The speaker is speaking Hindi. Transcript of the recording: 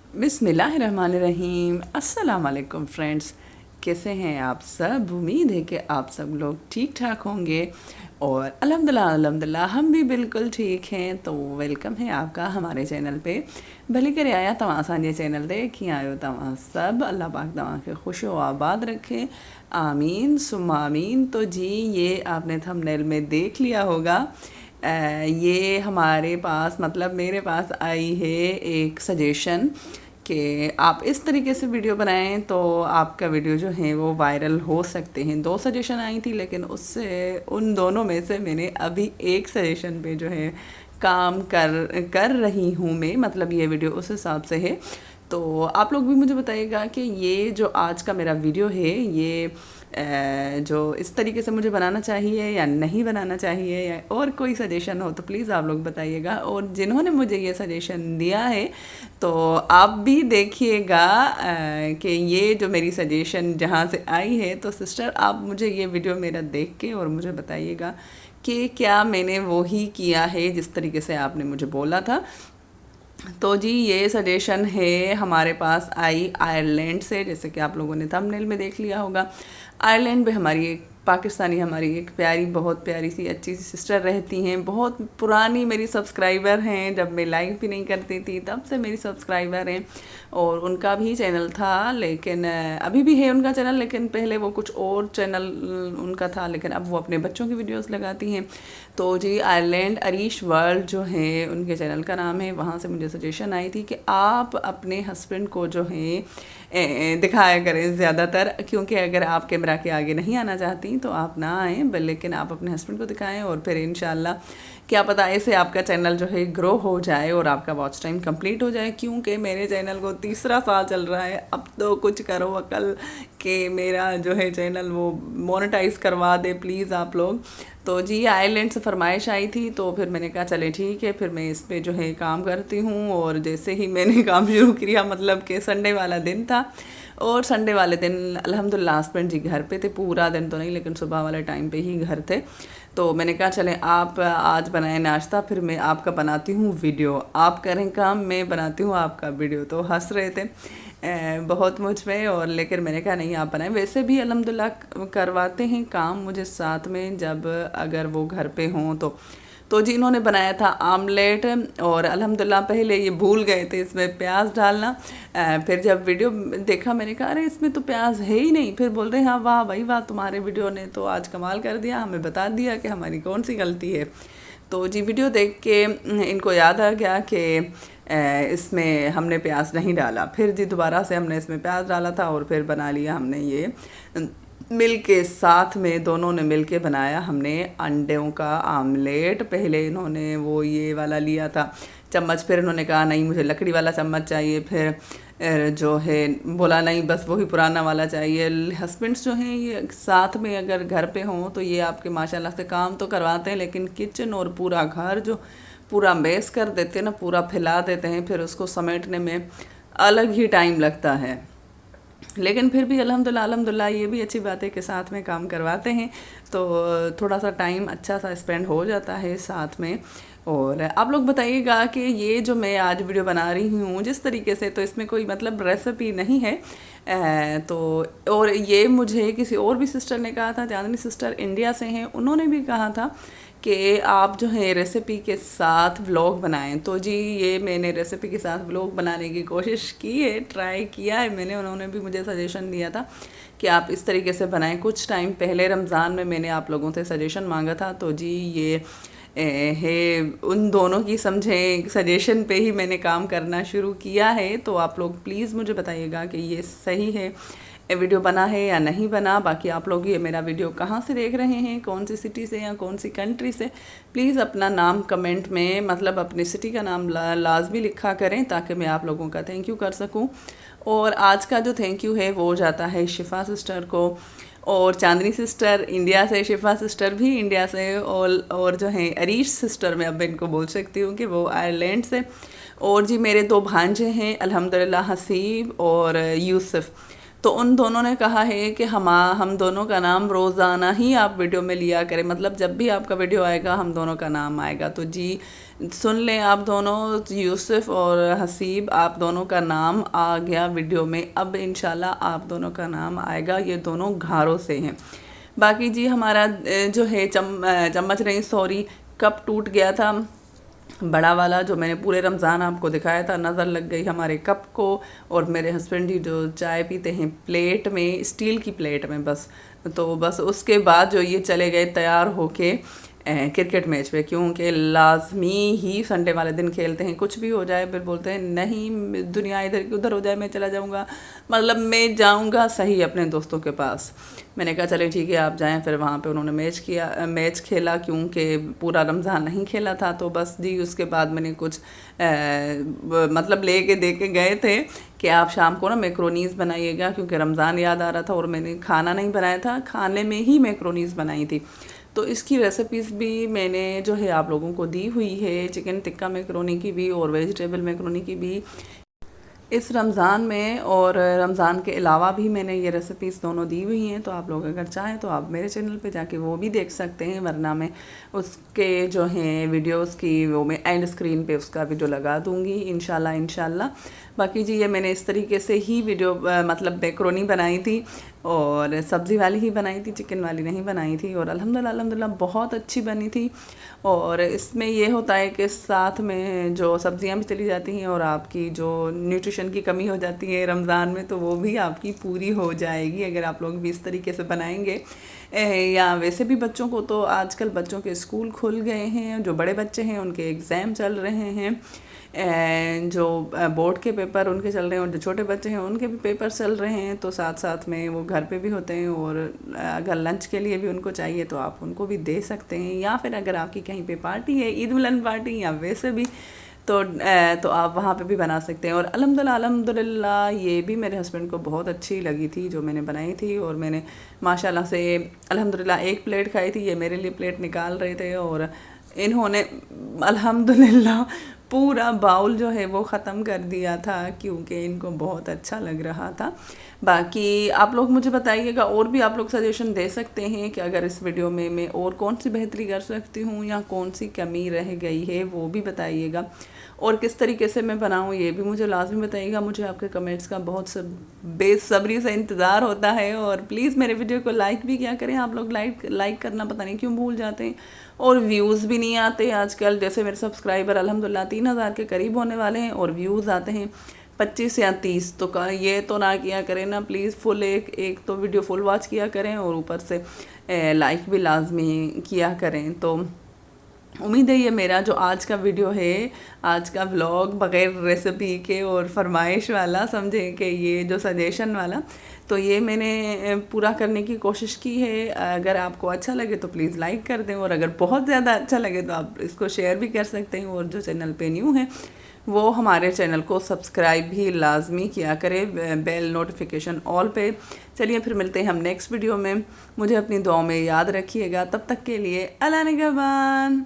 बिस्मिल्लाहिर्रहमानिर्रहीम। अस्सलाम वालेकुम फ्रेंड्स, कैसे हैं आप सब। उम्मीद है कि आप सब लोग ठीक ठाक होंगे और अल्हम्दुलिल्लाह हम भी बिल्कुल ठीक हैं। तो वेलकम है आपका हमारे चैनल पे। भली करे आया तव्हां असांजे चैनल ते कीअं आहियो तव्हां सब। अल्लाह पाक तव्हांखे खुश व आबाद रखे, आमीन सुम्मा आमीन। तो जी, ये आपने थंबनेल में देख लिया होगा, ये हमारे पास मतलब मेरे पास आई है एक सजेशन कि आप इस तरीके से वीडियो बनाएं तो आपका वीडियो जो है वो वायरल हो सकते हैं। दो सजेशन आई थी, लेकिन उससे उन दोनों में से मैंने अभी एक सजेशन पे जो है काम कर रही हूँ मैं, मतलब ये वीडियो उस हिसाब से है। तो आप लोग भी मुझे बताइएगा कि ये जो आज का मेरा वीडियो है ये जो इस तरीके से मुझे बनाना चाहिए या नहीं बनाना चाहिए, या और कोई सजेशन हो तो प्लीज़ आप लोग बताइएगा। और जिन्होंने मुझे ये सजेशन दिया है तो आप भी देखिएगा कि ये जो मेरी सजेशन जहाँ से आई है, तो सिस्टर आप मुझे ये वीडियो मेरा देख के और मुझे बताइएगा कि क्या मैंने वो ही किया है जिस तरीके से आपने मुझे बोला था। तो जी, ये सजेशन है हमारे पास आई आयरलैंड से, जैसे कि आप लोगों ने थंबनेल में देख लिया होगा। आयरलैंड में हमारी एक पाकिस्तानी, हमारी एक प्यारी, बहुत प्यारी सी अच्छी सी सिस्टर रहती हैं। बहुत पुरानी मेरी सब्सक्राइबर हैं, जब मैं लाइव भी नहीं करती थी तब से मेरी सब्सक्राइबर हैं। और उनका भी चैनल था, लेकिन अभी भी है उनका चैनल, लेकिन पहले वो कुछ और चैनल उनका था, लेकिन अब वो अपने बच्चों की वीडियोस लगाती हैं। तो जी, आयरलैंड अरीश वर्ल्ड जो है उनके चैनल का नाम है। वहाँ से मुझे सजेशन आई थी कि आप अपने हस्बैंड को जो है दिखाया करें ज़्यादातर, क्योंकि अगर आप कैमरा के आगे नहीं आना चाहती तो आप ना आएँ, लेकिन आप अपने हस्बैंड को दिखाएं और फिर इंशाल्लाह क्या पता ऐसे आपका चैनल जो है ग्रो हो जाए और आपका वॉच टाइम कंप्लीट हो जाए। क्योंकि मेरे चैनल को तीसरा साल चल रहा है, अब तो कुछ करो अकल कि मेरा जो है चैनल वो मोनेटाइज करवा दे प्लीज़ आप लोग। तो जी, आयरलैंड से फरमाइश आई थी, तो फिर मैंने कहा चले ठीक है, फिर मैं इस पे जो है काम करती हूँ। और जैसे ही मैंने काम शुरू किया, मतलब कि संडे वाला दिन था, और संडे वाले दिन अल्हम्दुलिल्लाह हस्बैंड जी घर पे थे। पूरा दिन तो नहीं, लेकिन सुबह वाले टाइम पे ही घर थे। तो मैंने कहा चलें आप आज बनाएं नाश्ता, फिर मैं आपका बनाती हूँ वीडियो। आप करें काम, मैं बनाती हूँ आपका वीडियो। तो हंस रहे थे बहुत मुझ में, और लेकिन मैंने कहा नहीं आप बनाएं। वैसे भी अल्हम्दुलिल्लाह करवाते हैं काम मुझे साथ में, जब अगर वो घर पे हों तो जी, इन्होंने बनाया था आमलेट। और अल्हम्दुलिल्लाह पहले ये भूल गए थे इसमें प्याज डालना। फिर जब वीडियो देखा, मैंने कहा अरे इसमें तो प्याज है ही नहीं। फिर बोल रहे हैं हाँ वाह भाई वाह, तुम्हारे वीडियो ने तो आज कमाल कर दिया, हमें बता दिया कि हमारी कौन सी गलती है। तो जी, वीडियो देख के इनको याद आ गया कि इसमें हमने प्याज नहीं डाला। फिर जी दोबारा से हमने इसमें प्याज डाला था, और फिर बना लिया हमने ये मिल के साथ में, दोनों ने मिल के बनाया हमने अंडों का आमलेट। पहले इन्होंने वो ये वाला लिया था चम्मच, फिर इन्होंने कहा नहीं मुझे लकड़ी वाला चम्मच चाहिए। फिर जो है बोला नहीं बस वही पुराना वाला चाहिए। हस्बैंड्स जो हैं ये साथ में अगर घर पे हों तो ये आपके माशाल्लाह से काम तो करवाते हैं, लेकिन किचन और पूरा घर जो पूरा मेस कर देते हैं ना, पूरा फैला देते हैं, फिर उसको समेटने में अलग ही टाइम लगता है। लेकिन फिर भी अल्हम्दुलिल्लाह ये भी अच्छी बात है कि साथ में काम करवाते हैं, तो थोड़ा सा टाइम अच्छा सा स्पेंड हो जाता है साथ में। और आप लोग बताइएगा कि ये जो मैं आज वीडियो बना रही हूँ जिस तरीके से, तो इसमें कोई मतलब रेसिपी नहीं है। तो और ये मुझे किसी और भी सिस्टर ने कहा था, चांदनी सिस्टर इंडिया से हैं, उन्होंने भी कहा था कि आप जो है रेसिपी के साथ व्लॉग बनाएं। तो जी, ये मैंने रेसिपी के साथ व्लॉग बनाने की कोशिश की है, ट्राई किया है मैंने। उन्होंने भी मुझे सजेशन दिया था कि आप इस तरीके से बनाएं। कुछ टाइम पहले रमज़ान में मैंने आप लोगों से सजेशन मांगा था, तो जी ये है उन दोनों की समझें सजेशन पे ही मैंने काम करना शुरू किया है। तो आप लोग प्लीज़ मुझे बताइएगा कि ये सही है, वीडियो बना है या नहीं बना। बाकी आप लोग ये मेरा वीडियो कहाँ से देख रहे हैं, कौन सी सिटी से या कौन सी कंट्री से, प्लीज़ अपना नाम कमेंट में, मतलब अपनी सिटी का नाम लाजमी लिखा करें, ताकि मैं आप लोगों का थैंक यू कर सकूं। और आज का जो थैंक यू है वो जाता है शिफा सिस्टर को, और चांदनी सिस्टर इंडिया से, शिफा सिस्टर भी इंडिया से, और जो है अरीश सिस्टर, मैं अब इनको बोल सकती हूँ कि वो आयरलैंड से। और जी मेरे दो भांजे हैं अल्हम्दुलिल्लाह, हसीब और यूसुफ। तो उन दोनों ने कहा है कि हम दोनों का नाम रोज़ाना ही आप वीडियो में लिया करें, मतलब जब भी आपका वीडियो आएगा हम दोनों का नाम आएगा। तो जी सुन लें आप दोनों, यूसुफ और हसीब, आप दोनों का नाम आ गया वीडियो में। अब इंशाल्लाह आप दोनों का नाम आएगा, ये दोनों घारों से हैं। बाकी जी हमारा जो है चम्मच नहीं सॉरी कप टूट गया था, बड़ा वाला जो मैंने पूरे रमज़ान आपको दिखाया था, नज़र लग गई हमारे कप को। और मेरे हस्बैंड ही जो चाय पीते हैं प्लेट में, स्टील की प्लेट में बस, तो बस उसके बाद जो ये चले गए तैयार होके क्रिकेट मैच पे, क्योंकि लाजमी ही संडे वाले दिन खेलते हैं। कुछ भी हो जाए फिर बोलते हैं नहीं दुनिया इधर की उधर हो जाए मैं चला जाऊंगा, मतलब मैं जाऊंगा सही अपने दोस्तों के पास। मैंने कहा चले ठीक है आप जाएं। फिर वहाँ पे उन्होंने मैच खेला, क्योंकि पूरा रमज़ान नहीं खेला था। तो बस जी उसके बाद मैंने कुछ मतलब ले के दे के गए थे कि आप शाम को ना मैक्रोनीज़ बनाइएगा, क्योंकि रमज़ान याद आ रहा था और मैंने खाना नहीं बनाया था, खाने में ही मैक्रोनीज़ बनाई थी। तो इसकी रेसिपीज़ भी मैंने जो है आप लोगों को दी हुई है, चिकन टिक्का मैक्रोनी की भी और वेजिटेबल मैक्रोनी की भी, इस रमज़ान में। और रमज़ान के अलावा भी मैंने ये रेसिपीज़ दोनों दी हुई हैं, तो आप लोग अगर चाहें तो आप मेरे चैनल पे जाके वो भी देख सकते हैं, वरना मैं उसके जो हैं वीडियोस की वो मैं एंड स्क्रीन पे उसका वीडियो लगा दूँगी इंशाल्लाह। बाकी जी ये मैंने इस तरीके से ही वीडियो मतलब मैक्रोनी बनाई थी, और सब्ज़ी वाली ही बनाई थी, चिकन वाली नहीं बनाई थी। और अल्हम्दुलिल्लाह बहुत अच्छी बनी थी। और इसमें ये होता है कि साथ में जो सब्जियां भी चली जाती हैं, और आपकी जो न्यूट्रिशन की कमी हो जाती है रमज़ान में, तो वो भी आपकी पूरी हो जाएगी अगर आप लोग भी इस तरीके से बनाएंगे। या वैसे भी बच्चों को तो आजकल बच्चों के स्कूल खुल गए हैं, जो बड़े बच्चे हैं उनके एग्ज़ाम चल रहे हैं, जो बोर्ड के पेपर उनके चल रहे हैं, और जो छोटे बच्चे हैं उनके भी पेपर चल रहे हैं, तो साथ साथ में वो घर पे भी होते हैं। और अगर लंच के लिए भी उनको चाहिए तो आप उनको भी दे सकते हैं, या फिर अगर आपकी कहीं पे पार्टी है, ईद मिलन पार्टी या वैसे भी, तो आप वहाँ पे भी बना सकते हैं। और अल्हम्दुलिल्लाह ये भी मेरे हस्बैंड को बहुत अच्छी लगी थी जो मैंने बनाई थी, और मैंने माशाल्लाह से अल्हम्दुलिल्लाह एक प्लेट खाई थी, ये मेरे लिए प्लेट निकाल रहे थे, और इन्होंने अल्हम्दुलिल्लाह पूरा बाउल जो है वो ख़त्म कर दिया था, क्योंकि इनको बहुत अच्छा लग रहा था। बाकी आप लोग मुझे बताइएगा, और भी आप लोग सजेशन दे सकते हैं कि अगर इस वीडियो में मैं और कौन सी बेहतरी कर सकती हूँ या कौन सी कमी रह गई है, वो भी बताइएगा। और किस तरीके से मैं बनाऊँ ये भी मुझे लाजमी बताइएगा। मुझे आपके कमेंट्स का बहुत बेसब्री से इंतज़ार होता है। और प्लीज़ मेरे वीडियो को लाइक भी क्या करें, आप लोग लाइक करना पता नहीं क्यों भूल जाते हैं, और व्यूज़ भी नहीं आते आजकल। जैसे मेरे सब्सक्राइबर अल्हम्दुलिल्लाह 3000 के करीब होने वाले हैं, और व्यूज़ आते हैं 25 या 30। तो ये तो ना किया करें ना प्लीज़, फुल एक तो वीडियो फुल वॉच किया करें, और ऊपर से लाइक भी लाजमी किया करें। तो उम्मीद है ये मेरा जो आज का वीडियो है, आज का व्लॉग बग़ैर रेसिपी के और फरमाइश वाला, समझे कि ये जो सजेशन वाला, तो ये मैंने पूरा करने की कोशिश की है। अगर आपको अच्छा लगे तो प्लीज़ लाइक कर दें, और अगर बहुत ज़्यादा अच्छा लगे तो आप इसको शेयर भी कर सकते हैं। और जो चैनल पे न्यू है वो हमारे चैनल को सब्सक्राइब भी लाजमी किया करें, बेल नोटिफिकेशन ऑल पे। चलिए फिर मिलते हैं हम नेक्स्ट वीडियो में। मुझे अपनी दुआओं में याद रखिएगा। तब तक के लिए अल्लाह निगहबान।